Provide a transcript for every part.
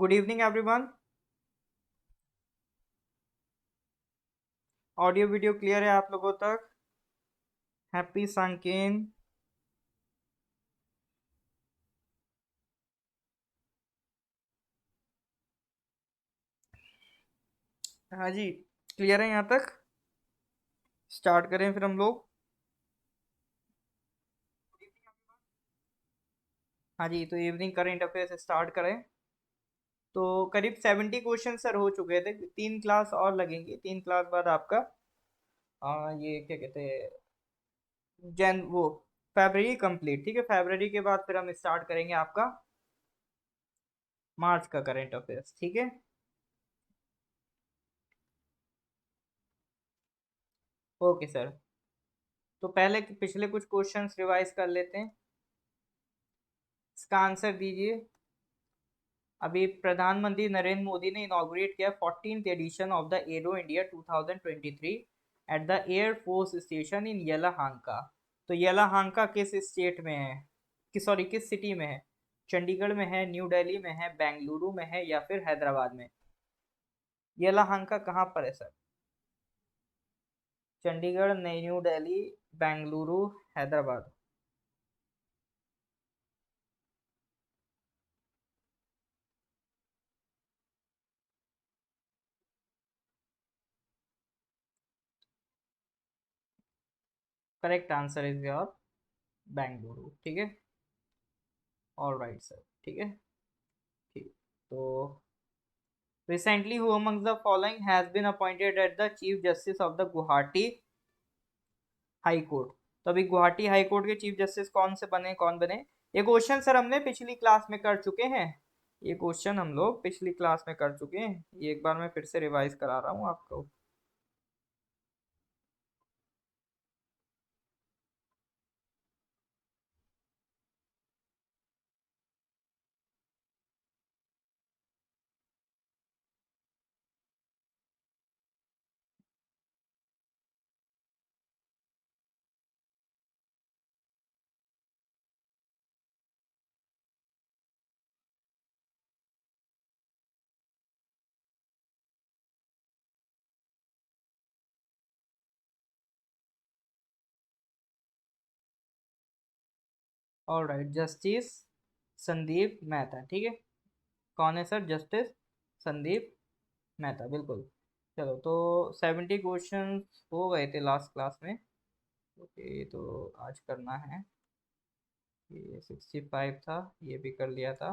Good evening everyone. Audio video clear है आप लोगों तक? Happy sunken. हाँ जी, क्लियर है यहाँ तक। स्टार्ट करें फिर हम लोग। हाँ जी, तो इवनिंग करेंट अफेयर्स स्टार्ट करें। तो करीब 70 क्वेश्चन सर हो चुके थे। 3 क्लास और लगेंगी, 3 क्लास बाद आपका ये क्या कहते हैं, जैन वो फरवरी कंप्लीट। ठीक है, फरवरी के बाद फिर हम स्टार्ट करेंगे आपका मार्च का करेंट अफेयर्स। ठीक है, ओके सर। तो पहले पिछले कुछ क्वेश्चंस रिवाइज कर लेते हैं, इसका आंसर दीजिए। अभी प्रधानमंत्री नरेंद्र मोदी ने इनॉग्रेट किया 14th edition of the Aero India 2023 at the air force station in Yelahanka. तो येलाहांका किस स्टेट में है, सॉरी किस सिटी में है? चंडीगढ़ में है, न्यू दिल्ली में है, बेंगलुरु में है या फिर हैदराबाद में? येलाहांका कहाँ पर है sir? Chandigarh, new Delhi, Bengaluru, Hyderabad. Correct answer is your Bengaluru. ठीक है, ऑल राइट सर। ठीक है, ठीक। तो recently who amongst the following has been appointed as the chief justice of the Guwahati high court? तो अभी गुवाहाटी हाई कोर्ट के चीफ जस्टिस कौन से बने, कौन बने? ये क्वेश्चन सर हमने पिछली क्लास में कर चुके हैं। ये क्वेश्चन हम लोग पिछली क्लास में कर चुके हैं, ये एक बार मैं फिर से रिवाइज करा रहा हूँ आपको। All right, justice Sandeep Mehta. ठीक है, कौन है सर? जस्टिस संदीप मेहता, बिल्कुल। चलो, तो 70 क्वेश्चन हो गए थे लास्ट क्लास में। ओके, तो आज करना है, ये 65 था, ये भी कर लिया था।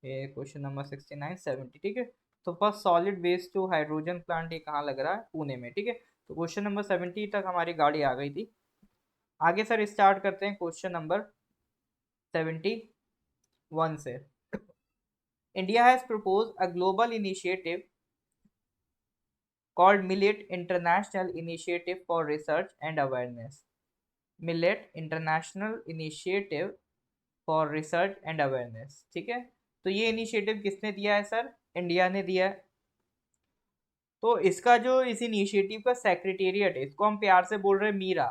ये क्वेश्चन नंबर 69 70। ठीक है, तो first solid waste to hydrogen plant ये कहाँ लग रहा है? पुणे में। ठीक है, तो क्वेश्चन नंबर 70 तक हमारी गाड़ी आ गई थी। आगे सर स्टार्ट करते हैं क्वेश्चन नंबर 71 से। India has propose a global initiative called Millet International Initiative for Research and Awareness. Millet International Initiative for research and awareness. ठीक है, तो ये इनिशिएटिव किसने दिया है सर? इंडिया ने दिया है। तो इसका जो इस इनिशिएटिव का सेक्रेटेरिएट है, इसको हम प्यार से बोल रहे हैं मीरा।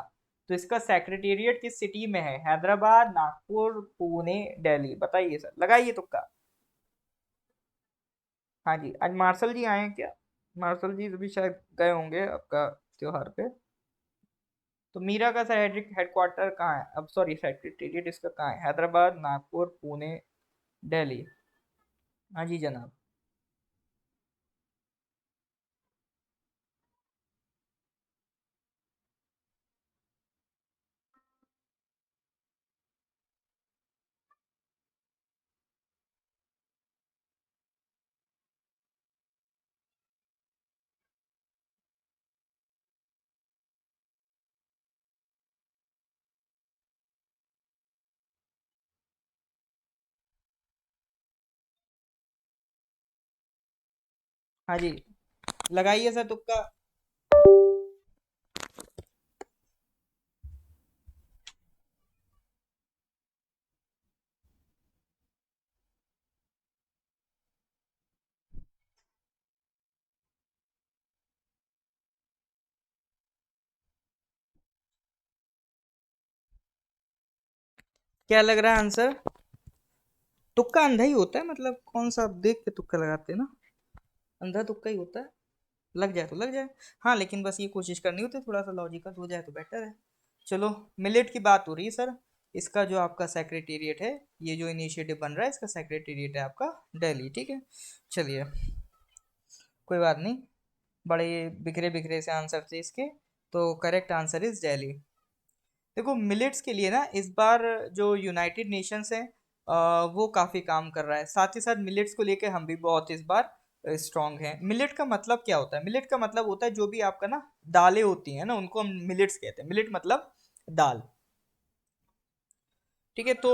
तो इसका सेक्रेटेरिएट किस सिटी में है? हैदराबाद, नागपुर, पुणे, दिल्ली? बताइए सर, लगाइए तुक्का। हाँ जी, आज मार्शल जी आए हैं क्या? मार्शल जी भी शायद गए होंगे आपका त्योहार पे। तो मीरा का सर हेडक्वार्टर कहाँ है? अब सॉरी, सेक्रेटेरिएट इसका कहाँ है? हैदराबाद, नागपुर, पुणे, दिल्ली? हाँ जी जनाब। हाँ जी, लगाइए सर तुक्का। क्या लग रहा है आंसर? तुक्का अंधा ही होता है, मतलब कौन सा आप देख के तुक्का लगाते हैं ना, अंधा तुक्का ही होता है, लग जाए तो लग जाए। हाँ लेकिन बस ये कोशिश करनी होती है, थोड़ा सा लॉजिकल हो जाए तो बेटर है। चलो, मिलेट की बात हो रही है सर, इसका जो आपका सेक्रेटेरिएट है, ये जो इनिशिएटिव बन रहा है इसका सेक्रेटेरिएट है आपका दिल्ली, ठीक है। चलिए, कोई बात नहीं, बड़े बिखरे बिखरे से आंसर थे इसके, तो करेक्ट आंसर इज दिल्ली। देखो मिलेट्स के लिए ना इस बार जो यूनाइटेड नेशंस है वो काफ़ी काम कर रहा है, साथ ही साथ मिलेट्स को लेके हम भी बहुत इस बार स्ट्रांग हैं। मिलेट का मतलब क्या होता है? मिलेट का मतलब होता है जो भी आपका ना दालें होती हैं ना, उनको हम मिलेट्स कहते हैं। मिलेट मतलब दाल, ठीक है। तो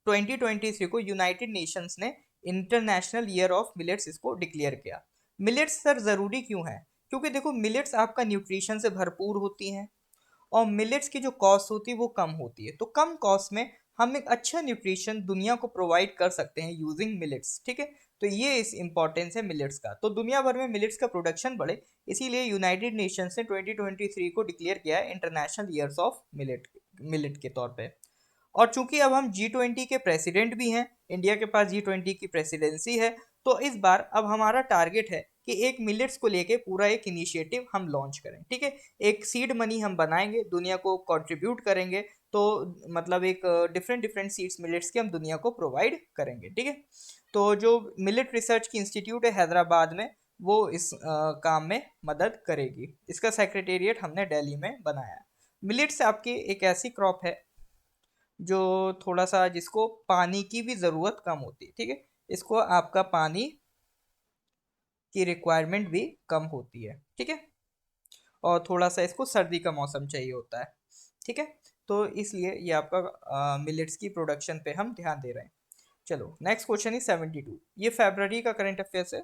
2023 को यूनाइटेड नेशंस ने इंटरनेशनल ईयर ऑफ मिलेट्स इसको डिक्लेयर किया। मिलेट्स सर ज़रूरी क्यों है? क्योंकि देखो मिलेट्स आपका न्यूट्रिशन से भरपूर होती हैं, और मिलेट्स की जो कॉस्ट होती है वो कम होती है, तो कम कॉस्ट में हम एक अच्छा न्यूट्रिशन दुनिया को प्रोवाइड कर सकते हैं यूजिंग मिलेट्स, ठीक है। तो ये इस इम्पोर्टेंस है मिलेट्स का, तो दुनिया भर में मिलेट्स का प्रोडक्शन बढ़े, इसीलिए यूनाइटेड नेशंस ने 2023 को डिक्लेयर किया है international years of millet, millet के तौर पे। और चूंकि अब हम G20 के प्रेसिडेंट भी हैं, इंडिया के पास G20 की प्रेसिडेंसी है, तो इस बार अब हमारा टारगेट है कि एक मिलेट्स को लेके पूरा एक इनिशिएटिव हम लॉन्च करें, ठीक है। एक सीड मनी हम बनाएंगे, दुनिया को कंट्रीब्यूट करेंगे, तो मतलब एक डिफरेंट डिफरेंट सीड्स मिलेट्स के हम दुनिया को प्रोवाइड करेंगे, ठीक है। तो जो मिलेट रिसर्च की इंस्टीट्यूट है हैदराबाद में, वो इस काम में मदद करेगी। इसका सेक्रेटेरिएट हमने दिल्ली में बनाया है। मिलेट्स आपकी एक ऐसी क्रॉप है जो थोड़ा सा, जिसको पानी की भी ज़रूरत कम होती है, ठीक है। इसको आपका पानी की रिक्वायरमेंट भी कम होती है, ठीक है। और थोड़ा सा इसको सर्दी का मौसम चाहिए होता है, ठीक है। तो इसलिए ये आपका मिलेट्स की प्रोडक्शन पे हम ध्यान दे रहे हैं। चलो नेक्स्ट क्वेश्चन इज 72, ये फरवरी का करंट अफेयर्स है।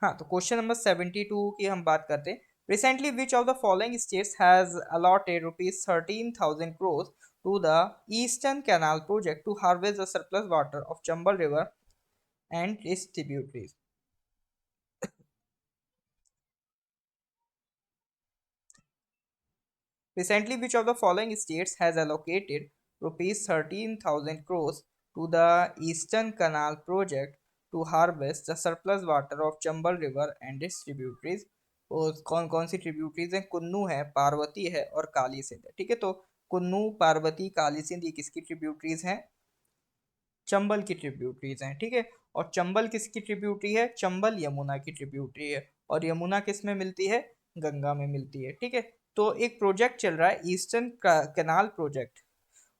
हाँ, तो क्वेश्चन नंबर 72 की हम बात करते हैं। Recently which of the following states has allotted ₹13,000 crores to the Eastern Canal project to harvest the surplus water of Chambal River and its tributaries? Recently, which of the following states has allocated ₹13,000 crores to the Eastern Canal project to harvest the surplus water of Chambal River and its tributaries? और कौन कौन सी tributaries हैं? कुन्नू है, पार्वती है और काली सिंध है, ठीक है। तो कुन्नू, पार्वती, काली सिंध, ये किसकी ट्रिब्यूटरीज हैं? चंबल की ट्रिब्यूटरीज हैं, ठीक है। और चंबल किसकी ट्रिब्यूटरी है? चंबल यमुना की ट्रिब्यूटरी है, और यमुना किस में मिलती है? गंगा में मिलती है, ठीक है। तो एक प्रोजेक्ट चल रहा है ईस्टर्न कैनाल प्रोजेक्ट,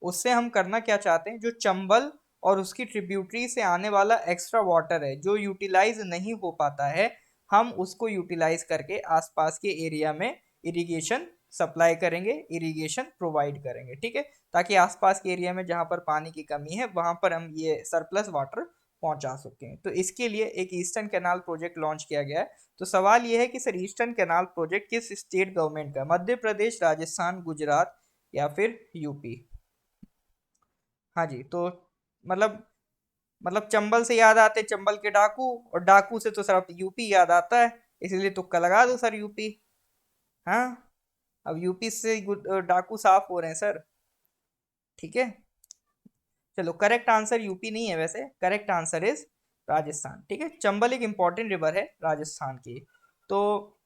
उससे हम करना क्या चाहते हैं, जो चंबल और उसकी ट्रिब्यूटरी से आने वाला एक्स्ट्रा वाटर है जो यूटिलाइज नहीं हो पाता है, हम उसको यूटिलाइज करके आसपास के एरिया में इरिगेशन सप्लाई करेंगे, इरिगेशन प्रोवाइड करेंगे, ठीक है। ताकि आसपास के एरिया में जहाँ पर पानी की कमी है वहाँ पर हम ये सरप्लस वाटर पहुंचा सकें। तो इसके लिए एक ईस्टर्न कैनाल प्रोजेक्ट लॉन्च किया गया है। तो सवाल ये है कि सर ईस्टर्न कैनाल प्रोजेक्ट किस स्टेट गवर्नमेंट का? मध्य प्रदेश, राजस्थान, गुजरात या फिर यूपी? हाँ जी, तो मतलब मतलब चंबल से याद आते चंबल के डाकू, और डाकू से तो सर यूपी याद आता है, इसलिए तुक्का लगा दो सर यूपी। हाँ, अब यूपी से डाकू साफ हो रहे हैं सर, ठीक है। चलो, करेक्ट आंसर यूपी नहीं है, वैसे करेक्ट आंसर इज राजस्थान, ठीक है। चंबल एक इंपॉर्टेंट रिवर है राजस्थान की। तो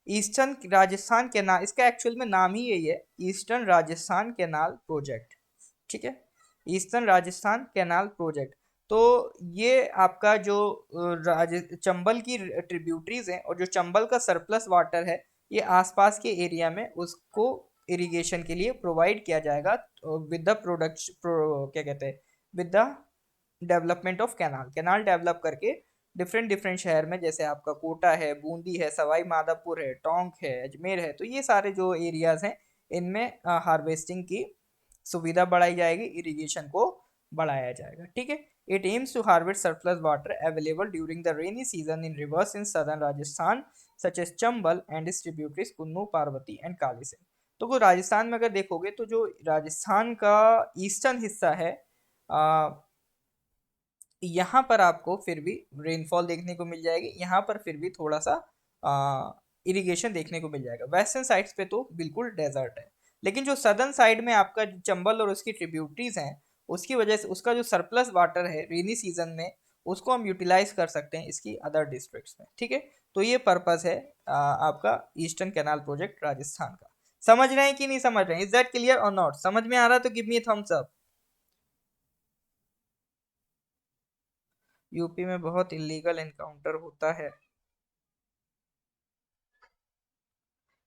ईस्टर्न राजस्थान कैनाल, इसका एक्चुअल में नाम ही यही है, ईस्टर्न राजस्थान कैनाल प्रोजेक्ट, ठीक है। Eastern Rajasthan canal project. तो ये आपका जो चंबल की ट्रिब्यूटरीज हैं, और जो चंबल का सरप्लस वाटर है, ये आसपास के एरिया में उसको इरिगेशन के लिए प्रोवाइड किया जाएगा विद द क्या कहते हैं, with the development of canal. Canal develop करके डिफरेंट डिफरेंट शहर में, जैसे आपका कोटा है, बूंदी है, सवाई माधोपुर है, टोंक है, अजमेर है, तो ये सारे जो एरियाज हैं इनमें हार्वेस्टिंग की सुविधा बढ़ाई जाएगी, इरिगेशन को बढ़ाया जाएगा, ठीक है। It aims to harvest surplus water available during the rainy season in rivers in southern Rajasthan such as Chambal and distributaries Kunnu, Parvati and Kali Sindh. तो वो राजस्थान में अगर देखोगे तो जो राजस्थान का ईस्टर्न हिस्सा है, यहाँ पर आपको फिर भी रेनफॉल देखने को मिल जाएगी, यहाँ पर फिर भी थोड़ा सा इरिगेशन देखने को मिल जाएगा। वेस्टर्न साइड्स पे तो बिल्कुल डेजर्ट है, लेकिन जो सदर्न साइड में आपका चंबल और उसकी ट्रिब्यूटरीज हैं उसकी वजह से उसका जो सरप्लस वाटर है रेनी सीजन में उसको हम यूटिलाइज कर सकते हैं इसकी अदर डिस्ट्रिक्ट्स में, ठीक है। तो ये पर्पस है आपका ईस्टर्न कैनाल प्रोजेक्ट राजस्थान का। समझ रहे हैं कि नहीं समझ रहे हैं? इज दैट क्लियर और नॉट? समझ में आ रहा है तो give me thumbs up. UP में बहुत इलीगल एनकाउंटर होता है।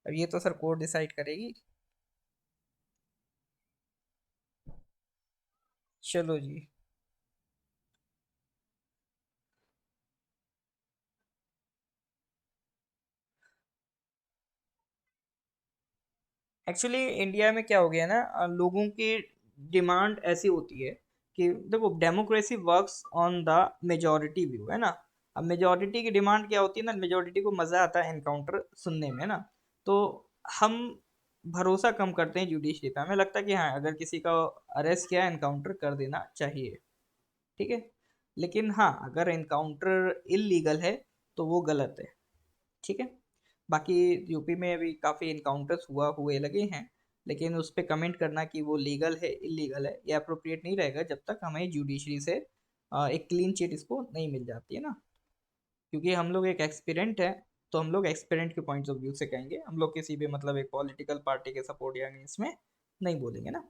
अब ये तो सर कोर्ट डिसाइड करेगी। चलो जी। एक्चुअली इंडिया में क्या हो गया ना, लोगों की डिमांड ऐसी होती है कि देखो democracy works on the majority view, है ना। अब मेजोरिटी की डिमांड क्या होती है ना, मेजोरिटी को मजा आता है एनकाउंटर सुनने में ना। तो हम भरोसा कम करते हैं जुडिशरी पे, हमें लगता है कि हाँ अगर किसी का अरेस्ट किया एनकाउंटर कर देना चाहिए, ठीक है। लेकिन हाँ अगर एनकाउंटर इलीगल है तो वो गलत है, ठीक है। बाकी यूपी में अभी काफ़ी इनकाउंटर्स हुए लगे हैं, लेकिन उस पर कमेंट करना कि वो लीगल है इलीगल है ये अप्रोप्रिएट नहीं रहेगा जब तक हमें जुडिशरी से एक क्लीन चिट इसको नहीं मिल जाती है ना। क्योंकि हम लोग एक एक्सपेरेंट है, तो हम लोग एक्सपेरेंट के पॉइंट्स ऑफ व्यू से कहेंगे, हम लोग किसी भी मतलब एक पॉलिटिकल पार्टी के सपोर्ट या अगेंस्ट में नहीं बोलेंगे ना।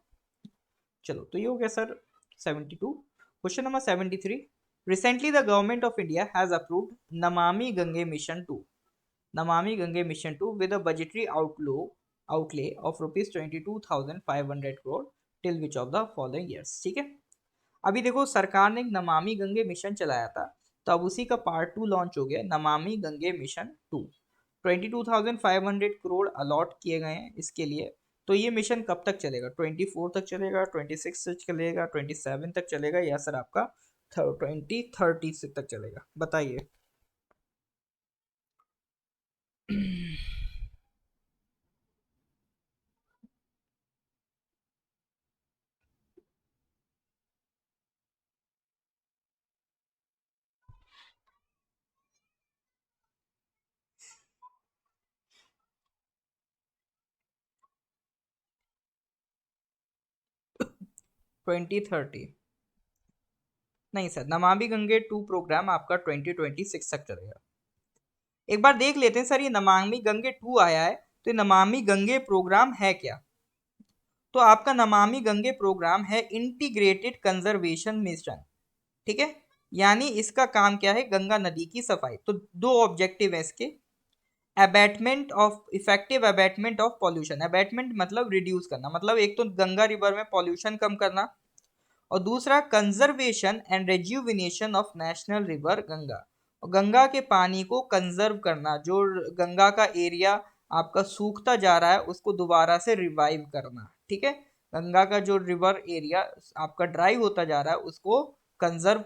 चलो तो ये हो गया sir 72। Question number 73। Recently the government of India has approved Namami Gange mission 2, Namami Gange Mission 2 with a budgetary outlay of rupees 22,500 crore till which of the following years, ठीक है। अभी देखो सरकार ने एक नमामि गंगे मिशन चलाया था, तो अब उसी का पार्ट 2 लॉन्च हो गया, नमामि गंगे मिशन 2। 22,500 करोड़ अलॉट किए गए हैं इसके लिए। तो ये मिशन कब तक चलेगा? 24 तक चलेगा, 26 तक चलेगा, 27 तक चलेगा, या सर आपका 2030 तक चलेगा? बताइए। 2030 नहीं सर, नमामि गंगे 2 प्रोग्राम आपका 2026 तक चलेगा। एक बार देख लेते हैं सर, ये नमामि गंगे 2 आया है तो ये नमामि गंगे प्रोग्राम है क्या? तो आपका नमामि गंगे प्रोग्राम है इंटीग्रेटेड कंजर्वेशन मिशन, ठीक है। यानी इसका काम क्या है? गंगा नदी की सफाई। तो दो ऑब्जेक्टिव है इसके। Abatement of effective abatement of pollution, abatement मतलब रिड्यूस करना, मतलब एक तो गंगा रिवर में पॉल्यूशन कम करना, और दूसरा conservation and rejuvenation of national river Ganga, और गंगा के पानी को कंजर्व करना, जो गंगा का एरिया आपका सूखता जा रहा है उसको दोबारा से रिवाइव करना, ठीक है। गंगा का जो रिवर एरिया आपका ड्राई होता जा रहा है उसको कंजर्व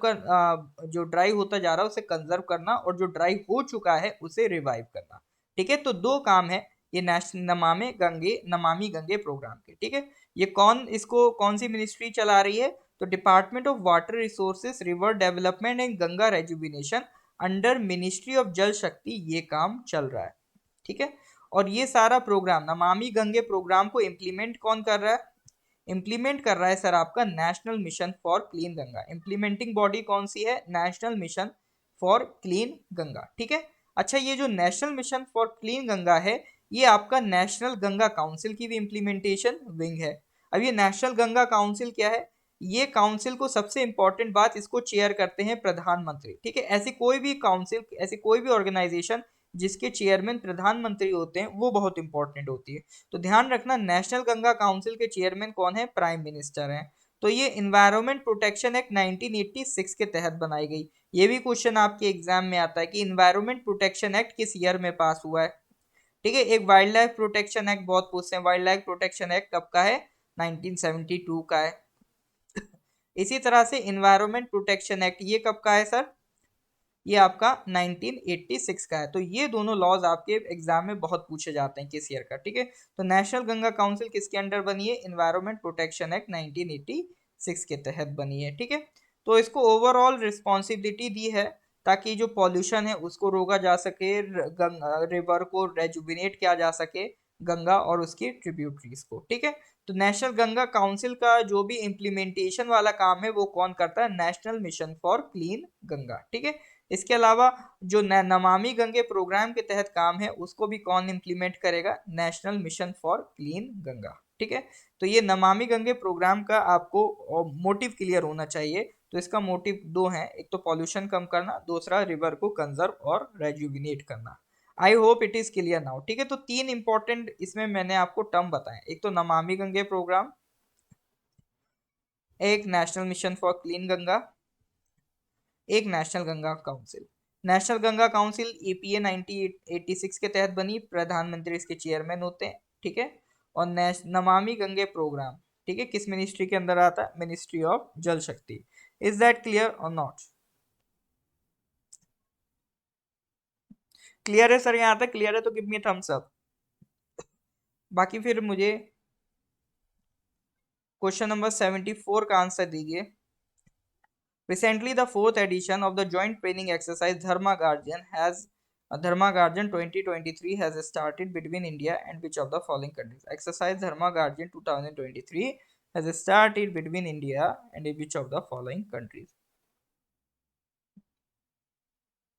जो ड्राई होता जा रहा है उसे कंजर्व करना, और जो ड्राई हो चुका है उसे रिवाइव करना, ठीक है। तो दो काम है ये नेशनल नमामि गंगे प्रोग्राम के, ठीक है। ये इसको कौन सी मिनिस्ट्री चला रही है? तो department of water resources river development and Ganga rejuvenation under ministry of जल शक्ति ये काम चल रहा है, ठीक है। और ये सारा प्रोग्राम नमामि गंगे प्रोग्राम को इम्प्लीमेंट कौन कर रहा है? इम्प्लीमेंट कर रहा है सर आपका national mission for clean Ganga. Implementing body कौन सी है? National mission for clean Ganga, ठीक है। अच्छा, ये जो national mission for clean Ganga है ये आपका नेशनल गंगा काउंसिल की भी इम्प्लीमेंटेशन विंग है। अब ये नेशनल गंगा काउंसिल क्या है? ये काउंसिल को सबसे इंपॉर्टेंट बात, इसको चेयर करते हैं प्रधानमंत्री, ठीक है। ऐसी कोई भी काउंसिल, ऐसी कोई भी ऑर्गेनाइजेशन जिसके चेयरमैन प्रधानमंत्री होते हैं वो बहुत इंपॉर्टेंट होती है। तो ध्यान रखना नेशनल गंगा काउंसिल के चेयरमैन कौन है? प्राइम मिनिस्टर हैं। तो ये इन्वायरमेंट प्रोटेक्शन एक्ट 1986 के तहत बनाई गई। ये भी क्वेश्चन आपके एग्जाम में आता है कि इन्वायरमेंट प्रोटेक्शन एक्ट किस ईयर में पास हुआ है, ठीक है। एक वाइल्ड लाइफ प्रोटेक्शन एक्ट बहुत पूछते हैं, वाइल्ड लाइफ प्रोटेक्शन एक्ट कब का है? 1972 का है। इसी तरह से इन्वायरमेंट प्रोटेक्शन एक्ट ये कब का है सर? ये आपका 1986 का है। तो ये दोनों लॉज आपके एग्जाम में बहुत पूछे जाते हैं किस ईयर का, ठीक है। तो नेशनल गंगा काउंसिल किसके अंडर बनी है? इन्वायरमेंट प्रोटेक्शन एक्ट 1986 के तहत बनी है, ठीक है। तो इसको ओवरऑल रिस्पॉन्सिबिलिटी दी है ताकि जो पॉल्यूशन है उसको रोका जा सके, रिवर को रेजुविनेट किया जा सके, गंगा और उसकी ट्रिब्यूटरीज को, ठीक है। तो नेशनल गंगा काउंसिल का जो भी इम्प्लीमेंटेशन वाला काम है वो कौन करता है, national mission for clean Ganga, ठीक है। इसके अलावा जो नमामि गंगे प्रोग्राम के तहत काम है उसको भी कौन इम्प्लीमेंट करेगा, national mission for clean Ganga, ठीक है। तो ये नमामि गंगे प्रोग्राम का आपको मोटिव क्लियर होना चाहिए। तो इसका मोटिव दो है, एक तो पॉल्यूशन कम करना, दूसरा रिवर को कंजर्व और रेजुविनेट करना। आई hope it is clear now, ठीक है। तो तीन इंपॉर्टेंट इसमें मैंने आपको टर्म बताए, एक तो नमामि गंगे प्रोग्राम, एक national mission for clean Ganga, एक national Ganga council. National Ganga council EPA 1986 के तहत बनी, प्रधानमंत्री इसके चेयरमैन होते हैं, ठीक है। और नमामि गंगे प्रोग्राम, ठीक है, किस मिनिस्ट्री के अंदर आता है, मिनिस्ट्री ऑफ जल शक्ति। इज दैट क्लियर और नॉट? क्लियर है सर, यहाँ तक क्लियर है तो गिव मी थम्स अप। बाकी फिर मुझे क्वेश्चन नंबर 74 का आंसर दीजिए। Recently, the fourth edition of the joint training exercise Dharma Guardian 2023 has started between India and which of the following countries? Exercise Dharma Guardian 2023 has started between India and which of the following countries?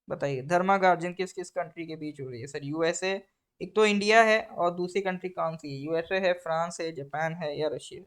बताइए, धर्मा guardian किस किस country के बीच हो रही है sir? USA, एक तो India है और दूसरी कंट्री कौन सी है? यूएसए है, फ्रांस है, जापान है या रशिया?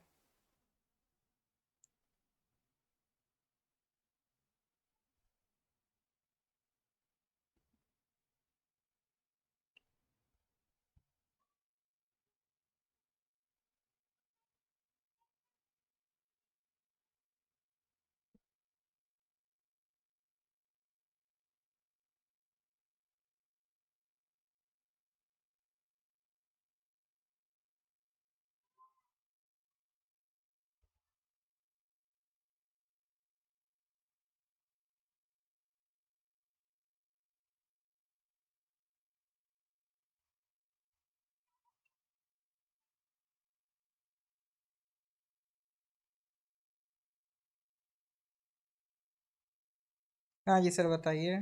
हाँ जी सर, बताइए।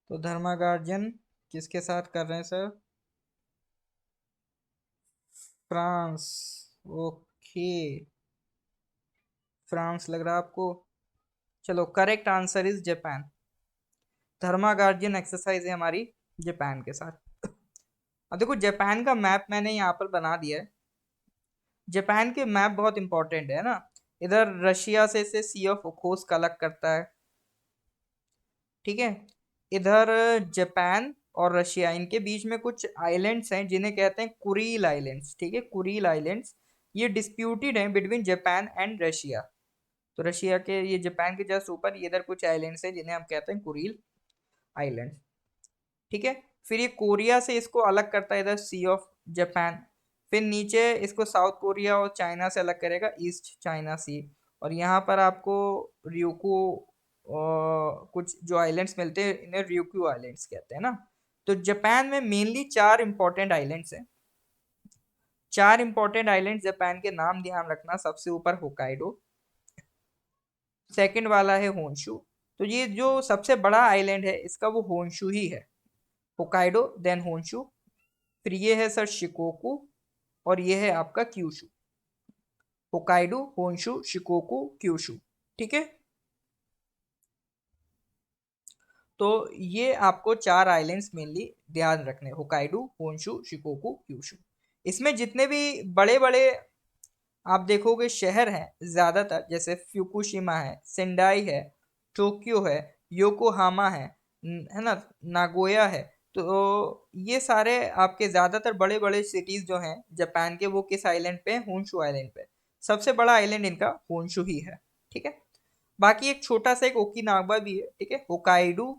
तो धर्मा गार्जियन किसके साथ कर रहे हैं सर? फ्रांस। ओके, फ्रांस लग रहा है आपको। चलो, correct answer is Japan. Dharma guardian exercise है हमारी जापान के साथ। अब देखो, जापान का मैप मैंने यहाँ पर बना दिया है। जापान के मैप बहुत इंपॉर्टेंट है ना। इधर रशिया से सी ऑफ ओखोत्स्क अलग करता है, ठीक है। इधर जापान और रशिया, इनके बीच में कुछ आइलैंड्स हैं जिन्हें कहते हैं कुरील आइलैंड्स, ठीक है, कुरील आइलैंड्स। ये डिस्प्यूटेड हैं बिटवीन जापान एंड रशिया। तो रशिया के, ये जापान के जस्ट ऊपर इधर कुछ आइलैंड्स हैं जिन्हें हम कहते हैं कुरील आइलैंड, ठीक है। फिर ये कोरिया से इसको अलग करता है इधर सी ऑफ जापान। फिर नीचे इसको साउथ कोरिया और चाइना से अलग करेगा, ईस्ट चाइना सी। और यहाँ पर आपको ryukyu कुछ जो आइलैंड्स मिलते हैं, इन्हें ryukyu आइलैंड्स कहते हैं ना। तो जापान में मेनली चार इंपॉर्टेंट आइलैंड्स हैं। चार इंपॉर्टेंट आइलैंड जापान के नाम ध्यान रखना। सबसे ऊपर होकाइडो, सेकंड वाला है होन्शु। तो ये जो सबसे बड़ा आइलैंड है इसका वो होन्शु ही है। होकाइडो, देन होन्शु, फिर ये है सर शिकोकू, और ये है आपका Kyushu. Hokkaido, Honshu, Shikoku, Kyushu, ठीक है। तो ये आपको चार आइलैंड्स मेनली ध्यान रखने, होकाइडो, होन्शु, शिकोकू, क्यूशु। इसमें जितने भी बड़े बड़े आप देखोगे शहर हैं ज्यादातर, जैसे फ्यूकुशिमा है, सेंडाई है, टोक्यो है, योकोहामा है ना, नागोया है। तो ये सारे आपके ज्यादातर बड़े बड़े सिटीज जो हैं जापान के, वो किस आइलैंड पे हैं? होन्शु आइलैंड पे। सबसे बड़ा आइलैंड इनका होन्शु ही है, ठीक है। बाकी एक छोटा सा एक ओकिनावा भी है, ठीक है। होकाइडो,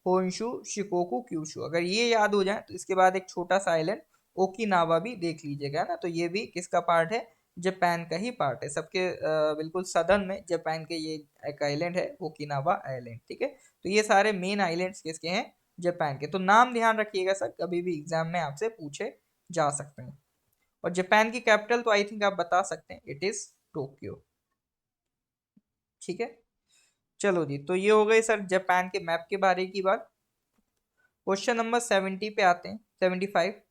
होन्शु, शिकोकू, क्यूशु, अगर ये याद हो जाए तो इसके बाद एक छोटा सा आइलैंड ओकिनावा भी देख लीजिएगा ना। तो ये भी किसका पार्ट है? जापान का ही पार्ट है। सबके बिल्कुल सदर्न में जापान के ये एक आइलैंड है, ओकिनावा आइलैंड, ठीक है। तो ये सारे मेन आइलैंड्स किसके हैं? जापान के। तो नाम ध्यान रखिएगा सर, कभी भी एग्जाम में आपसे पूछे जा सकते हैं। और जापान की कैपिटल तो आई थिंक आप बता सकते हैं, इट इज टोक्यो। ठीक है, चलो जी, तो ये हो गई सर जापान के मैप के बारे की बात। क्वेश्चन नंबर 70 पे आते हैं, 75।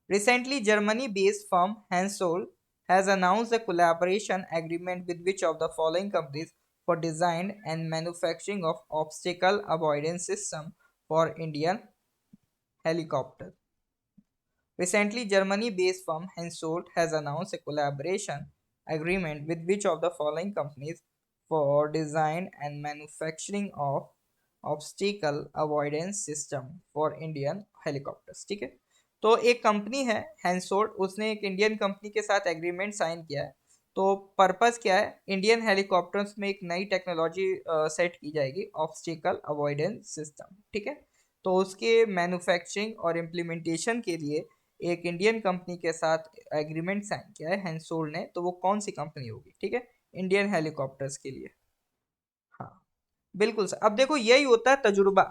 Recently, Germany-based firm Hensoldt has announced a collaboration agreement with which of the following companies for design and manufacturing of obstacle avoidance system for Indian helicopter. Recently, Germany-based firm Hensoldt has announced a collaboration agreement with which of the following companies for design and manufacturing of obstacle avoidance system for Indian helicopters। ठीक है, तो एक company है हैंसोल्ट, उसने एक Indian company के साथ agreement sign किया है। तो पर्पस क्या है, इंडियन हेलीकॉप्टर्स में एक नई टेक्नोलॉजी सेट की जाएगी, ऑब्स्टिकल अवॉइडेंस सिस्टम। ठीक है, तो उसके मैन्युफैक्चरिंग और इम्प्लीमेंटेशन के लिए एक इंडियन कंपनी के साथ एग्रीमेंट साइन किया है हैंसोल्ड ने। तो वो कौन सी कंपनी होगी? ठीक है, इंडियन हेलीकॉप्टर्स के लिए। हाँ बिल्कुल सर, अब देखो यही होता है तजुर्बा।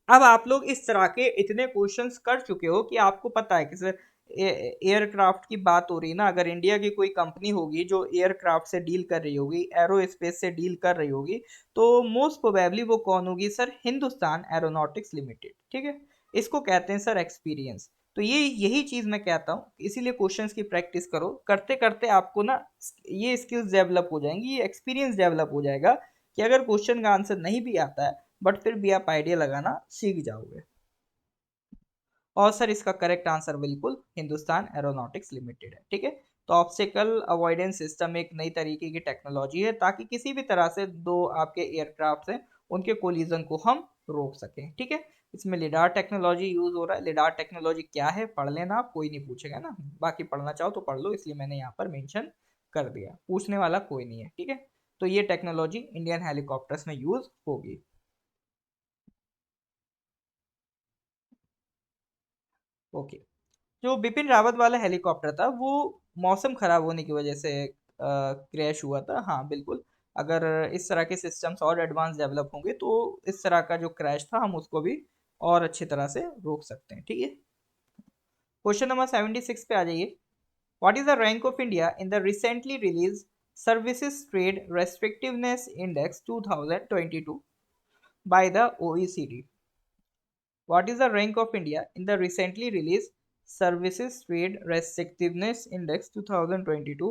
अब आप लोग इस तरह के इतने क्वेश्चंस कर चुके हो कि आपको पता है कि सर एयरक्राफ्ट की बात हो रही है ना, अगर इंडिया की कोई कंपनी होगी जो एयरक्राफ्ट से डील कर रही होगी, एरोस्पेस से डील कर रही होगी, तो मोस्ट प्रोबेबली वो कौन होगी सर? Hindustan aeronautics limited. ठीक है, इसको कहते हैं सर एक्सपीरियंस। तो ये यही चीज मैं कहता हूँ, इसीलिए क्वेश्चंस की प्रैक्टिस करो, करते करते आपको ना ये स्किल्स डेवलप हो जाएंगी, ये एक्सपीरियंस डेवलप हो जाएगा कि अगर क्वेश्चन का आंसर नहीं भी आता है बट फिर भी आप आइडिया लगाना सीख जाओगे। और सर इसका करेक्ट आंसर बिल्कुल हिंदुस्तान एरोनॉटिक्स लिमिटेड है। ठीक है, तो ऑब्स्टिकल अवॉइडेंस सिस्टम एक नई तरीके की टेक्नोलॉजी है ताकि किसी भी तरह से दो आपके एयरक्राफ्ट हैं उनके कोलिजन को हम रोक सकें। ठीक है, इसमें लिडार टेक्नोलॉजी यूज हो रहा है। लिडार टेक्नोलॉजी क्या है पढ़ लेना आप, कोई नहीं पूछेगा ना, बाकी पढ़ना चाहो तो पढ़ लो, इसलिए मैंने यहाँ पर मेंशन कर दिया, पूछने वाला कोई नहीं है। ठीक है, तो ये टेक्नोलॉजी इंडियन हेलीकॉप्टर्स में यूज होगी। ओके, जो बिपिन रावत वाला हेलीकॉप्टर था वो मौसम खराब होने की वजह से क्रैश हुआ था। हाँ बिल्कुल, अगर इस तरह के सिस्टम्स और एडवांस डेवलप होंगे तो इस तरह का जो क्रैश था हम उसको भी और अच्छी तरह से रोक सकते हैं। ठीक है, क्वेश्चन नंबर 76 पे आ जाइए। What is the rank of India in the recently release services trade restrictiveness index 2022 by the OECD? What is the rank of India in the recently released Services Trade Restrictiveness Index 2022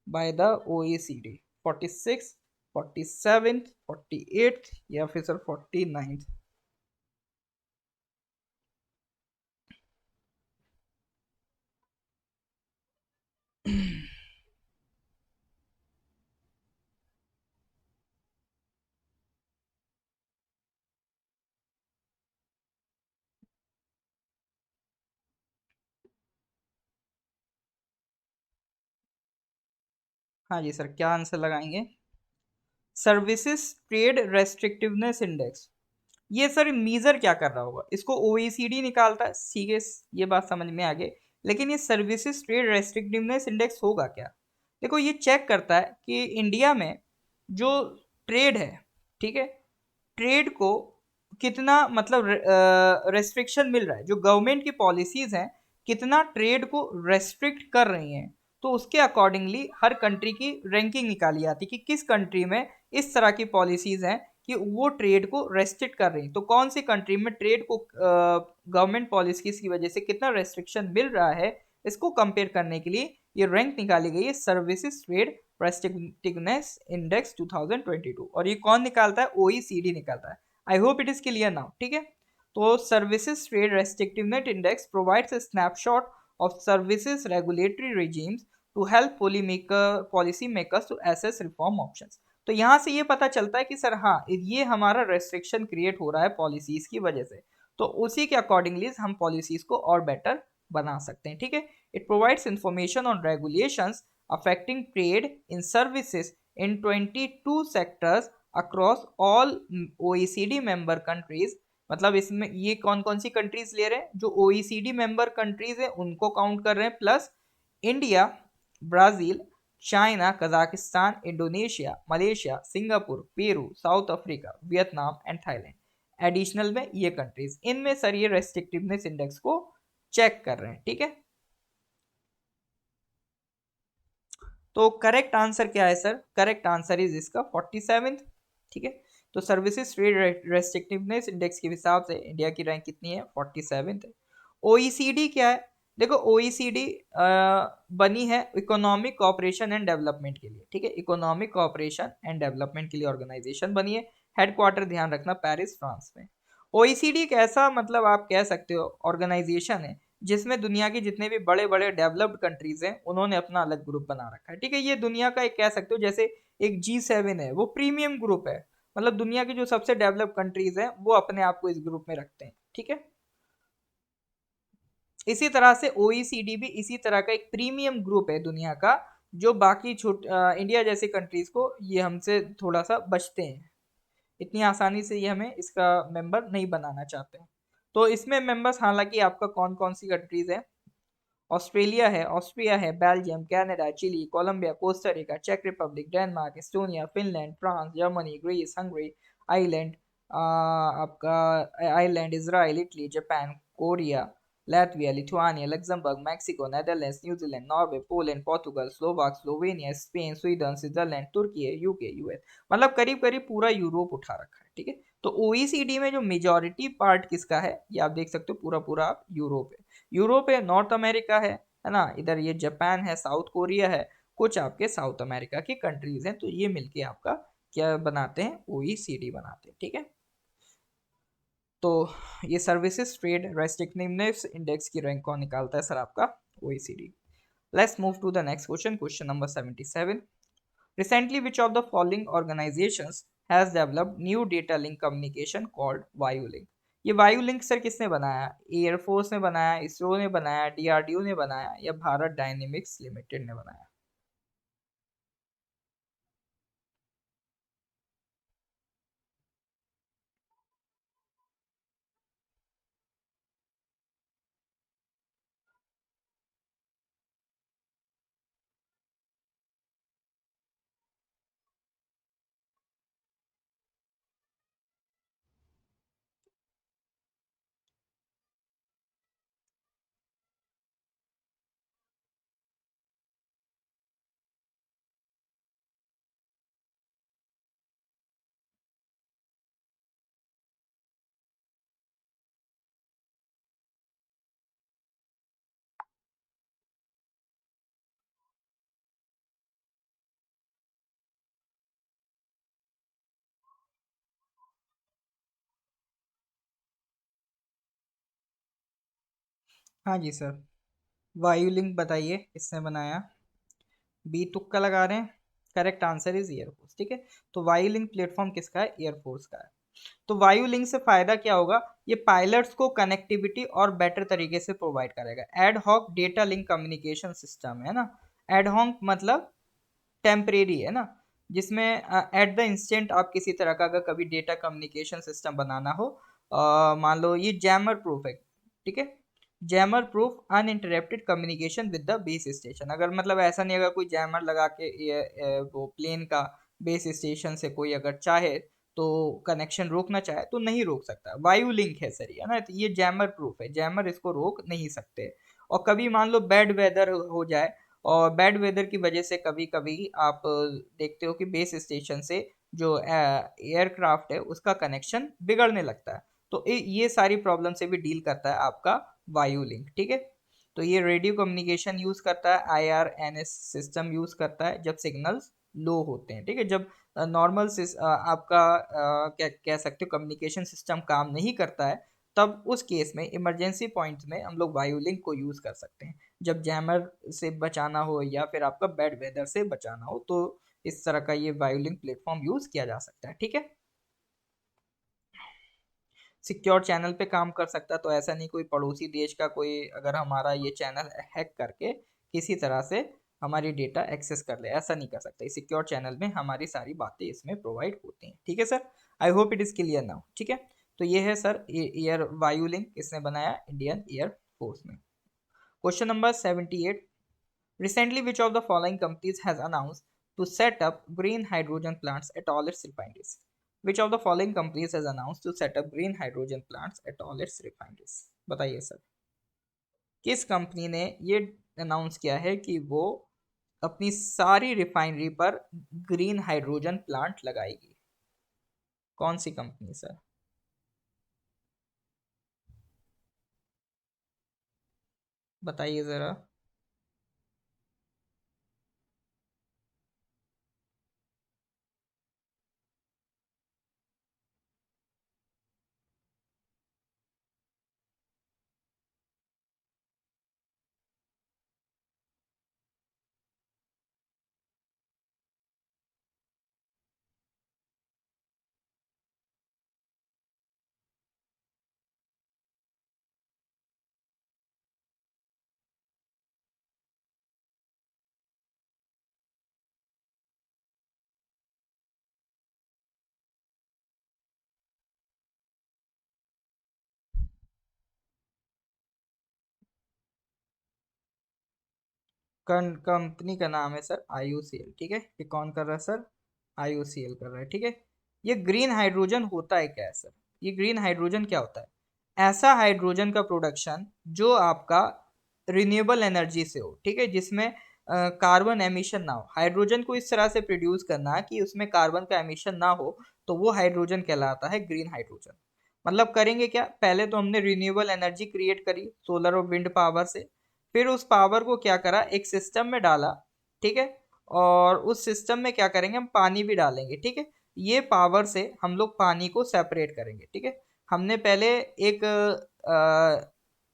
by the OECD? 46, 47th, 48th या फिर sir 49th? हाँ जी sir, क्या answer लगाएंगे? Services trade restrictiveness index, ये sir measure क्या कर रहा होगा? इसको OECD निकालता है, सीधे ये बात समझ में आ गई। लेकिन ये सर्विसेज ट्रेड रेस्ट्रिक्टिवनेस इंडेक्स होगा क्या? देखो ये चेक करता है कि इंडिया में जो ट्रेड है, ठीक है, ट्रेड को कितना मतलब रेस्ट्रिक्शन मिल रहा है, जो गवर्नमेंट की पॉलिसीज हैं कितना ट्रेड को रेस्ट्रिक्ट कर रही हैं, तो उसके अकॉर्डिंगली हर कंट्री की रैंकिंग निकाली जाती है कि किस कंट्री में इस तरह की पॉलिसीज हैं कि वो ट्रेड को रेस्ट्रिक्ट कर रही हैं। तो कौन सी कंट्री में ट्रेड को गवर्नमेंट पॉलिसीज की वजह से कितना रेस्ट्रिक्शन मिल रहा है, इसको कंपेयर करने के लिए ये रैंक निकाली गई है, सर्विसेज ट्रेड रेस्ट्रिक्टिवनेस इंडेक्स 2022। और ये कौन निकालता है? OECD निकालता है। I hope it is clear now. ठीक है, तो services trade restrictiveness index provides a snapshot of services regulatory regimes to help policy makers to assess reform options. तो यहाँ से ये पता चलता है कि सर हाँ ये हमारा रेस्ट्रिक्शन क्रिएट हो रहा है पॉलिसीज की वजह से, तो उसी के अकॉर्डिंगली हम पॉलिसीज को और बेटर बना सकते हैं। ठीक है, it provides information on regulations affecting trade in services in 22 sectors across all OECD member countries. मतलब इसमें ये कौन कौन सी कंट्रीज ले रहे हैं? जो OECD मेंबर कंट्रीज है उनको काउंट कर रहे हैं, plus India, Brazil, China, Kazakhstan, Indonesia, Malaysia, Singapore, Peru, south Africa, Vietnam and Thailand. Additional में ये कंट्रीज, इनमें सर ये रेस्ट्रिक्टिवनेस इंडेक्स को चेक कर रहे हैं। ठीक है, तो करेक्ट आंसर क्या है सर? करेक्ट आंसर इज इसका 47th। ठीक है, तो सर्विसेज ट्रेड रेस्ट्रिक्टिवनेस इंडेक्स के हिसाब से इंडिया की रैंक कितनी है? 47th है। ओईसीडी क्या है? देखो ओईसीडी बनी है इकोनॉमिक कोऑपरेशन एंड डेवलपमेंट के लिए। ठीक है, इकोनॉमिक कोऑपरेशन एंड डेवलपमेंट के लिए ऑर्गेनाइजेशन बनी है। हेडक्वार्टर ध्यान रखना पेरिस फ्रांस में। ओईसीडी एक ऐसा मतलब आप कह सकते हो ऑर्गेनाइजेशन है जिसमें दुनिया के जितने भी बड़े बड़े डेवलप्ड कंट्रीज हैं उन्होंने अपना अलग ग्रुप बना रखा है। ठीक है, ये दुनिया का एक कह सकते हो जैसे एक G7 है, वो प्रीमियम ग्रुप है। मतलब दुनिया की जो सबसे डेवलप्ड कंट्रीज हैं वो अपने आप को इस ग्रुप में रखते हैं। ठीक है, इसी तरह से ओईसीडी भी इसी तरह का एक प्रीमियम ग्रुप है दुनिया का, जो बाकी इंडिया जैसी कंट्रीज को ये हमसे थोड़ा सा बचते हैं। इतनी आसानी से ये हमें इसका मेंबर नहीं बनाना चाहते हैं। तो इसमें मेंबर्स हालांकि आपका कौन कौन सी कंट्रीज है? ऑस्ट्रेलिया है, ऑस्ट्रिया है, Belgium, Canada, Chile, Colombia, Costa Rica, चेक Republic, Denmark, Estonia, Finland, France, Germany, Greece, Hungary, island, आपका Ireland, Israel, Italy, Japan, Korea, Latvia, Lithuania, Luxembourg, Mexico, Netherlands, New Zealand, Norway, Poland, Portugal, Slovak, Slovenia, Spain, Sweden, Switzerland, तुर्की, UK, US. मतलब करीब करीब पूरा Europe उठा रखा है। ठीक है, तो ओईसीडी में जो मेजॉरिटी पार्ट किसका है ये आप देख सकते हो, पूरा पूरा आप यूरोप है। यूरोप है, नॉर्थ अमेरिका है ना, इधर ये जापान है, साउथ कोरिया है, कुछ आपके साउथ अमेरिका की कंट्रीज हैं। तो ये मिलके आपका क्या बनाते हैं? ओईसीडी बनाते हैं। ठीक है, तो ये सर्विसेज ट्रेड रेस्ट्रिक्टिवनेस इंडेक्स की रैंक कौन निकालता है सर? आपका OECD. Let's move to the next question, question number 77। Recently, which of the following organizations has developed new data link communication called वायुलिंक? ये वायुलिंक सर किसने बनाया? एयरफोर्स ने बनाया, इसरो ने बनाया, डीआरडीओ ने बनाया, या भारत डायनेमिक्स लिमिटेड ने बनाया? हाँ जी सर, वायुलिंक बताइए किसने बनाया? बी तुक्का लगा रहे हैं। Correct answer is air force. ठीक है, तो वायुलिंक प्लेटफॉर्म किसका है? एयरफोर्स का है। तो वायु लिंक से फायदा क्या होगा? ये पायलट्स को कनेक्टिविटी और बेटर तरीके से प्रोवाइड करेगा। Ad hoc data link communication system है ना। एड हॉक मतलब टेम्परेरी है ना, जिसमें एट द इंस्टेंट आप किसी तरह का अगर कभी डेटा कम्युनिकेशन सिस्टम बनाना हो, मान लो ये जैमर प्रूफ है। ठीक है, jammer proof uninterrupted communication with the base station. अगर मतलब ऐसा नहीं, अगर कोई जैमर लगा के वो प्लेन का बेस स्टेशन से कोई अगर चाहे तो कनेक्शन रोकना चाहे तो नहीं रोक सकता। वायु लिंक है सर, है ना, तो ये जैमर प्रूफ है, जैमर इसको रोक नहीं सकते। और कभी मान लो बैड वेदर हो जाए, और बैड वेदर की वजह से कभी कभी आप देखते हो कि बेस स्टेशन से जो एयरक्राफ्ट है उसका कनेक्शन बिगड़ने लगता है। तो ये सारी प्रॉब्लम से भी डील करता है आपका वायु लिंक। ठीक है, तो ये रेडियो कम्युनिकेशन यूज करता है, आईआरएनएस सिस्टम यूज करता है जब सिग्नल्स लो होते हैं। ठीक है, जब नॉर्मल आपका क्या कह सकते हो कम्युनिकेशन सिस्टम काम नहीं करता है, तब उस केस में इमरजेंसी पॉइंट में हम लोग वायु लिंक को यूज कर सकते हैं। जब जैमर से बचाना हो या फिर आपका बैड वेदर से बचाना हो, तो इस तरह का ये वायु लिंक प्लेटफॉर्म यूज किया जा सकता है। ठीक है, सिक्योर चैनल पे काम कर सकता है, तो ऐसा नहीं कोई पड़ोसी देश का कोई अगर हमारा ये चैनल हैक करके किसी तरह से हमारी डेटा एक्सेस कर ले, ऐसा नहीं कर सकता। सिक्योर चैनल में हमारी सारी बातें इसमें प्रोवाइड होती हैं। ठीक है sir, I hope it is clear now. ठीक है, तो ये है सर एयर वायु लिंक किसने बनाया? इंडियन एयर फोर्स में। Question number 78। Recently, which of the following companies has announced to set up green hydrogen plants at all its refineries? Which of the following companies has announced to set up green hydrogen plants at all its refineries? बताइए sir, किस company ने ये announce किया है कि वो अपनी सारी रिफाइनरी पर ग्रीन हाइड्रोजन प्लांट लगाएगी? कौन सी कंपनी सर? बताइए जरा। कंपनी का नाम है सर IOCL, ठीक है। ये कौन कर रहा है सर? IOCL कर रहा है, ठीक है। ये ग्रीन हाइड्रोजन होता है क्या है सर? ये ग्रीन हाइड्रोजन क्या होता है? ऐसा हाइड्रोजन का प्रोडक्शन जो आपका रिन्यूएबल एनर्जी से हो, ठीक है, जिसमें कार्बन एमिशन ना हो। हाइड्रोजन को इस तरह से प्रोड्यूस करना कि उसमें कार्बन का एमिशन ना हो, तो वो हाइड्रोजन कहलाता है ग्रीन हाइड्रोजन। मतलब करेंगे क्या, पहले तो हमने रिन्यूएबल एनर्जी क्रिएट करी सोलर और विंड पावर से, फिर उस पावर को क्या करा, एक सिस्टम में डाला, ठीक है। और उस सिस्टम में क्या करेंगे, हम पानी भी डालेंगे, ठीक है। ये पावर से हम लोग पानी को सेपरेट करेंगे, ठीक है। हमने पहले एक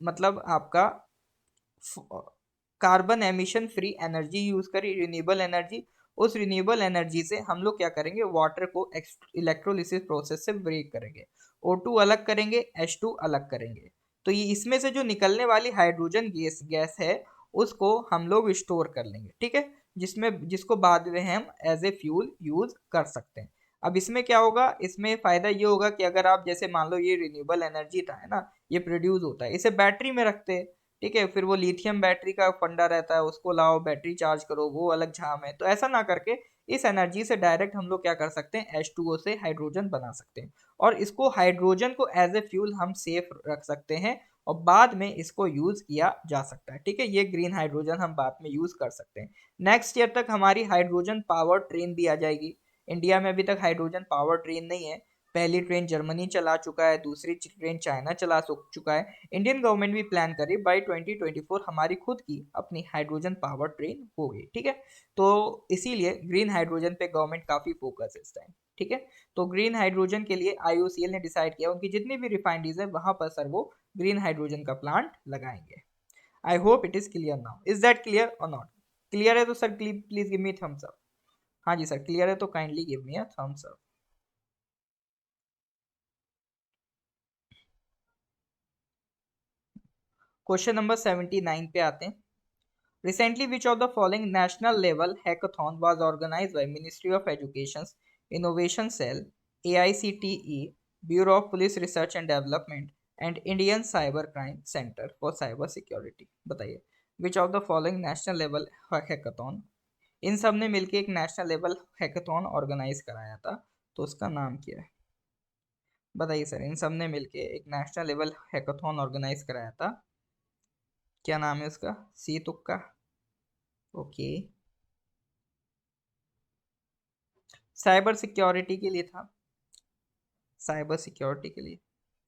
मतलब आपका carbon emission free energy use करी, रिन्यूएबल एनर्जी। उस रिन्यूएबल एनर्जी से हम लोग क्या करेंगे, वाटर को इलेक्ट्रोलिसिस प्रोसेस से ब्रेक करेंगे। O2 अलग करेंगे, H2 अलग करेंगे। तो ये इसमें से जो निकलने वाली हाइड्रोजन गैस गैस है, उसको हम लोग स्टोर कर लेंगे, ठीक है। जिसको बाद में हम एज ए फ्यूल यूज कर सकते हैं। अब इसमें क्या होगा, इसमें फायदा ये होगा कि अगर आप जैसे मान लो ये रिन्यूएबल एनर्जी था, है ना, ये प्रोड्यूस होता है, इसे बैटरी में रखते हैं, ठीक है। फिर वो लिथियम बैटरी का फंडा रहता है, उसको लाओ बैटरी चार्ज करो, वो अलग झाम है। तो ऐसा ना करके इस एनर्जी से डायरेक्ट हम लोग क्या कर सकते हैं, H2O से हाइड्रोजन बना सकते हैं। और इसको हाइड्रोजन को एज ए फ्यूल हम सेफ रख सकते हैं, और बाद में इसको यूज किया जा सकता है, ठीक है। ये ग्रीन हाइड्रोजन हम बाद में यूज कर सकते हैं। नेक्स्ट ईयर तक हमारी हाइड्रोजन पावर ट्रेन भी आ जाएगी। इंडिया में अभी तक हाइड्रोजन पावर ट्रेन नहीं है। पहली ट्रेन जर्मनी चला चुका है, दूसरी ट्रेन चाइना चला चुका है। इंडियन गवर्नमेंट भी प्लान करे बाय 2024 हमारी खुद की अपनी हाइड्रोजन पावर ट्रेन होगी, ठीक है। तो इसीलिए ग्रीन हाइड्रोजन पे गवर्नमेंट काफी फोकस है इस टाइम, ठीक है। तो ग्रीन हाइड्रोजन के लिए IOCL ने डिसाइड किया उनकी जितनी भी रिफाइनरीज है वहां पर सर वो ग्रीन हाइड्रोजन का प्लांट लगाएंगे। आई hope it is clear now. Is that clear और नॉट? क्लियर है तो sir please give me thumbs up. हाँ जी सर, क्लियर है तो kindly give me a thumbs up. Question number 79 पे आते हैं। Recently, which of the following national level hackathon was organized by Ministry of Education's Innovation Cell, AICTE, Bureau of Police Research and Development, and Indian Cybercrime Center for Cyber Security? बताइए, which of the following national level hackathon? इन सब ने मिलकर एक national level hackathon organise कराया था, तो उसका नाम क्या है? बताइए सर, इन सब ने मिलकर एक नेशनल लेवल हैकाथॉन ऑर्गेनाइज कराया था, क्या नाम है उसका? सी तुक्का? ओके। साइबर सिक्योरिटी के लिए था, साइबर सिक्योरिटी के लिए।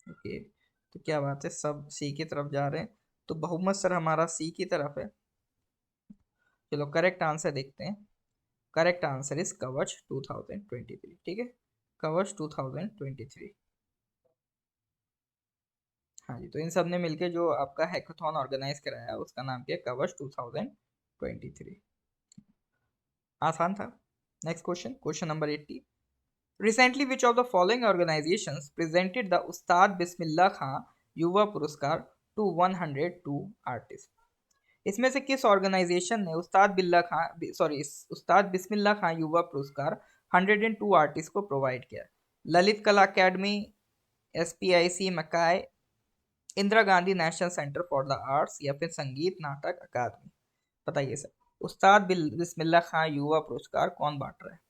ओके, तो क्या बात है, सब सी की तरफ जा रहे हैं। तो बहुमत सर हमारा सी की तरफ है। चलो करेक्ट आंसर देखते हैं। करेक्ट आंसर इज कवच 2023, ठीक है। कवच 2023। हाँ जी, तो इन सब ने मिलके जो आपका हैकाथॉन ऑर्गेनाइज कराया उसका नाम क्या है? कवच 2023। आसान था। Next question, question number 80। Recently, which of the following organizations presented the Ustad Bismillah Khan युवा पुरस्कार to 102 artists? इसमें से किस ऑर्गेनाइजेशन ने उस्ताद बिल्ला खान सॉरी उस्ताद बिस्मिल्लाह खान युवा पुरस्कार 102 आर्टिस्ट को प्रोवाइड किया? ललित कला अकेडमी, SPIC मकाई, Indira Gandhi national centre for the arts, या फिर संगीत नाटक अकादमी? बताइए सर, उस्ताद बिस्मिल्लाह खान युवा पुरस्कार कौन बांट रहा है?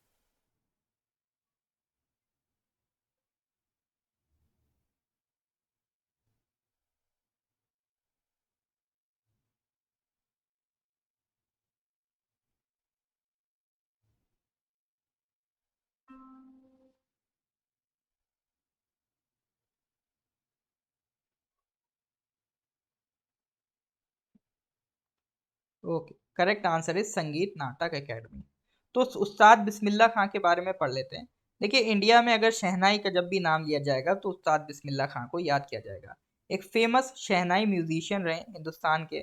ओके, करेक्ट आंसर इज संगीत नाटक एकेडमी। तो उस्ताद बिस्मिल्लाह खां के बारे में पढ़ लेते हैं। देखिए, इंडिया में अगर शहनाई का जब भी नाम लिया जाएगा तो उस्ताद बिस्मिल्लाह खां को याद किया जाएगा। एक फेमस शहनाई म्यूजिशियन रहे हिंदुस्तान के,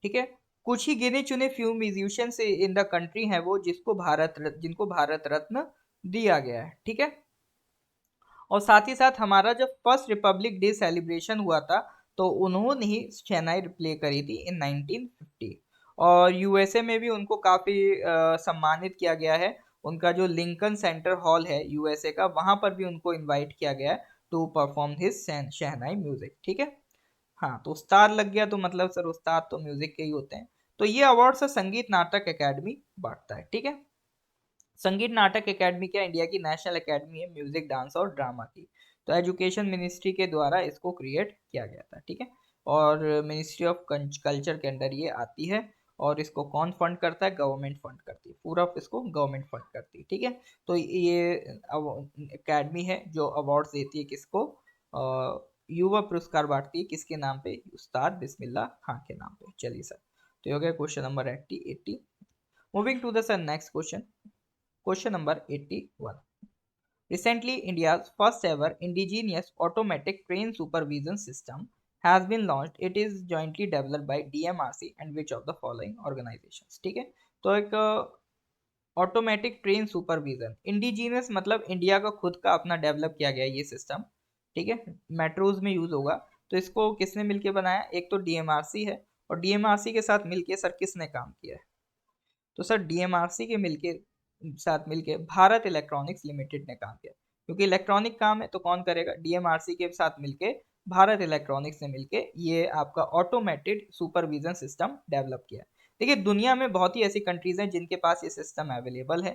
ठीक है। कुछ ही गिने चुने few musicians in the country हैं वो जिनको भारत रत्न दिया गया है, ठीक है। और साथ ही साथ हमारा जब फर्स्ट रिपब्लिक डे सेलिब्रेशन हुआ था तो उन्होंने ही शहनाई प्ले करी थी इन 1950। और यूएसए में भी उनको काफ़ी सम्मानित किया गया है। उनका जो लिंकन सेंटर हॉल है यूएसए का, वहां पर भी उनको इनवाइट किया गया है to perform his shehnai music, ठीक है। हाँ, तो उस्ताद लग गया तो मतलब सर उस्ताद तो म्यूजिक के ही होते हैं। तो ये अवार्ड सर संगीत नाटक एकेडमी बांटता है, ठीक है। संगीत नाटक एकेडमी क्या, इंडिया की नेशनल एकेडमी है म्यूजिक डांस और ड्रामा की। तो एजुकेशन मिनिस्ट्री के द्वारा इसको क्रिएट किया गया था, ठीक है। और मिनिस्ट्री ऑफ कल्चर के अंडर ये आती है। और इसको कौन फंड करता है, गवर्नमेंट फंड करती है, पूरा इसको गवर्नमेंट फंड करती है, ठीक है। तो ये एकेडमी है जो अवार्ड्स देती है किसको, युवा पुरस्कार बांटती है किसके नाम पे, उस्ताद बिस्मिल्लाह खां के नाम पे। चलिए सर, तो ये हो गया question number 80। Moving to the sir next question, question number 81। Recently, India's first ever indigenous automatic train supervision system has been launched. It is jointly developed by DMRC and which of the following organizations? ठीक है। तो एक automatic train supervision, indigenous मतलब India का खुद का अपना develop किया गया ये सिस्टम, ठीक है। मेट्रोज में यूज होगा। तो इसको किसने मिलके बनाया, एक तो डीएमआरसी है। और डीएमआरसी के साथ मिलके सर किसने काम किया है, तो सर डीएमआरसी के साथ मिलके भारत इलेक्ट्रॉनिक्स लिमिटेड ने काम किया। क्योंकि इलेक्ट्रॉनिक काम है तो कौन करेगा, डीएमआरसी के साथ मिलके भारत इलेक्ट्रॉनिक्स ने मिलके ये आपका ऑटोमेटेड सुपरविजन सिस्टम डेवलप किया। देखिए, दुनिया में बहुत ही ऐसी कंट्रीज हैं जिनके पास ये सिस्टम अवेलेबल है।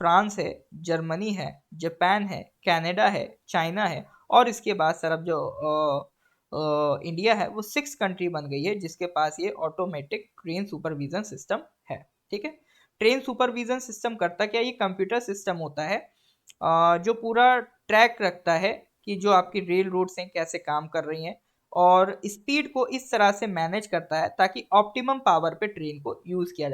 फ्रांस है, जर्मनी है, जापान है, कनाडा है, चाइना है। और इसके बाद सर अब जो इंडिया है वो 6 कंट्री बन गई है जिसके पास ये ऑटोमेटिक ट्रेन सुपरविजन सिस्टम है, ठीक है। ट्रेन सुपरविजन सिस्टम करता क्या, ये कंप्यूटर सिस्टम होता है जो पूरा ट्रैक रखता है कि जो आपकी रेल रोड्स हैं कैसे काम कर रही हैं, और स्पीड को इस तरह से मैनेज करता है ताकि ऑप्टिमम पावर पे ट्रेन को यूज किया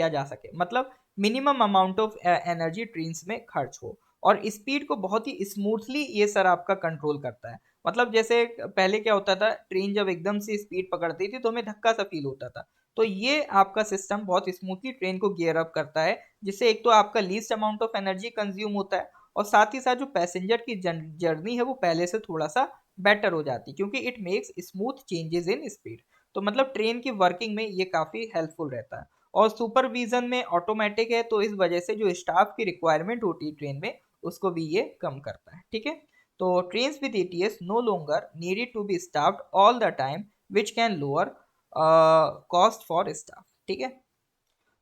जा सके, मतलब minimum amount of energy train में खर्च हो। और स्पीड को बहुत ही स्मूथली ये सर आपका कंट्रोल करता है। मतलब जैसे पहले क्या होता था, ट्रेन जब एकदम से स्पीड पकड़ती थी तो हमें धक्का सा फील होता था। तो ये आपका सिस्टम बहुत स्मूथली ट्रेन को गियर अप करता है, जिससे एक तो आपका least amount of energy consume होता है, और साथ ही साथ जो पैसेंजर की जर्नी है वो पहले से थोड़ा सा बेटर हो जाती है, क्योंकि it makes smooth changes in speed. तो मतलब ट्रेन की वर्किंग में ये काफ़ी हेल्पफुल रहता है। और सुपरविजन में ऑटोमेटिक है तो इस वजह से जो स्टाफ की रिक्वायरमेंट होती है ट्रेन में उसको भी ये कम करता है, ठीक है। तो trains with ATS no longer needed to be staffed all the time which can lower cost for staff, ठीक है।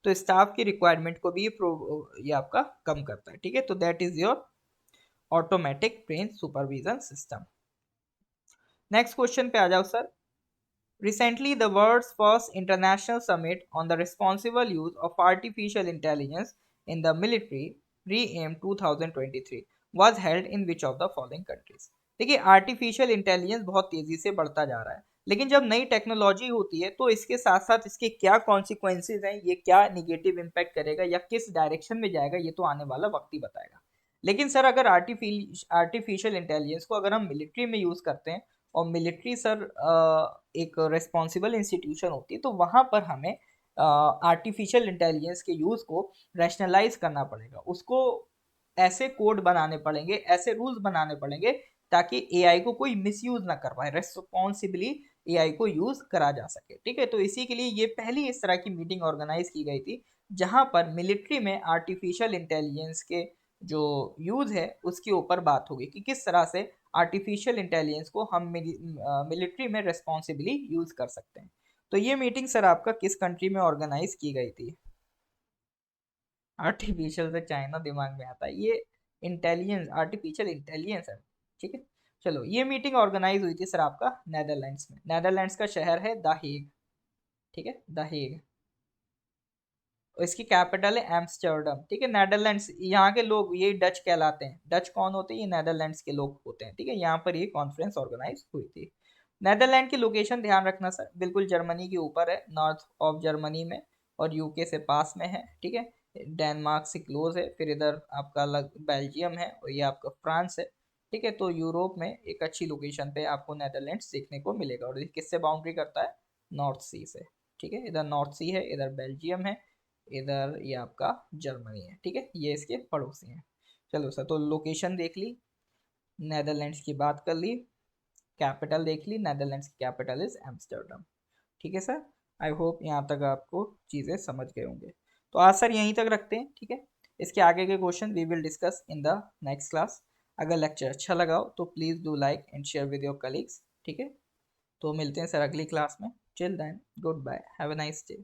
तो स्टाफ की रिक्वायरमेंट को भी ये आपका कम करता है, ठीक है। तो that is your automatic train supervision system. Next question पे आ जाओ sir. Recently, the world's first international summit on the responsible use of artificial intelligence in the military, ReAIM 2023, was held in which of the following countries? देखिए, artificial intelligence बहुत तेजी से बढ़ता जा रहा है, लेकिन जब नई टेक्नोलॉजी होती है तो इसके साथ साथ इसके क्या कॉन्सिक्वेंसेज हैं, ये क्या निगेटिव इम्पैक्ट करेगा या किस डायरेक्शन में जाएगा, ये तो आने वाला वक्त ही बताएगा। लेकिन सर अगर आर्टिफिशियल इंटेलिजेंस को अगर हम मिलिट्री में यूज़ करते हैं, और मिलिट्री सर एक रिस्पॉन्सिबल इंस्टीट्यूशन होती है, तो वहाँ पर हमें आर्टिफिशियल इंटेलिजेंस के यूज़ को रैशनलाइज करना पड़ेगा, उसको ऐसे कोड बनाने पड़ेंगे, ऐसे रूल्स बनाने पड़ेंगे ताकि एआई को कोई मिसयूज ना कर पाए, रेस्पॉन्सिबली एआई को यूज करा जा सके, ठीक है। तो इसी के लिए ये पहली इस तरह की मीटिंग ऑर्गेनाइज की गई थी जहां पर मिलिट्री में आर्टिफिशियल इंटेलिजेंस के जो यूज है उसके ऊपर बात होगी कि किस तरह से आर्टिफिशियल इंटेलिजेंस को हम मिलिट्री में रेस्पॉन्सिबली यूज कर सकते हैं। तो ये मीटिंग सर आपका किस कंट्री में ऑर्गेनाइज की गई थी, आर्टिफिशियल से चाइना दिमाग में आता है, ये इंटेलिजेंस आर्टिफिशियल इंटेलिजेंस है, ठीक है। चलो, ये मीटिंग ऑर्गेनाइज हुई थी सर आपका नेदरलैंड्स में, नेदरलैंड्स का शहर है द हेग, ठीक है, द हेग। इसकी कैपिटल है एम्स्टर्डम, ठीक है। नेदरलैंड्स, यहाँ के लोग ये डच कहलाते हैं, डच कौन होते हैं, ये नेदरलैंड्स के लोग होते हैं, ठीक है। यहाँ पर ये कॉन्फ्रेंस ऑर्गेनाइज हुई थी। नेदरलैंड की लोकेशन ध्यान रखना सर, बिल्कुल जर्मनी के ऊपर है, नॉर्थ ऑफ जर्मनी में, और यूके से पास में है, ठीक है, डेनमार्क से क्लोज है, फिर इधर आपका अलग बेल्जियम है और ये आपका फ्रांस है, ठीक है। तो यूरोप में एक अच्छी लोकेशन पे आपको नेदरलैंड्स देखने को मिलेगा, और ये किससे बाउंड्री करता है, नॉर्थ सी से, ठीक है। इधर नॉर्थ सी है, इधर बेल्जियम है, इधर ये आपका जर्मनी है, ठीक है, ये इसके पड़ोसी हैं। चलो सर, तो लोकेशन देख ली, नेदरलैंड्स की बात कर ली, कैपिटल देख ली, नेदरलैंड्स की कैपिटल इज एम्स्टर्डम, ठीक है सर। आई होप यहाँ तक आपको चीज़ें समझ गए होंगे। तो आज सर यहीं तक रखते हैं, ठीक है। इसके आगे के question we will discuss in the next class. अगर लेक्चर अच्छा लगा हो तो please do like and share with your colleagues, ठीक है। तो मिलते हैं सर अगली क्लास में। Till then goodbye, have a nice day.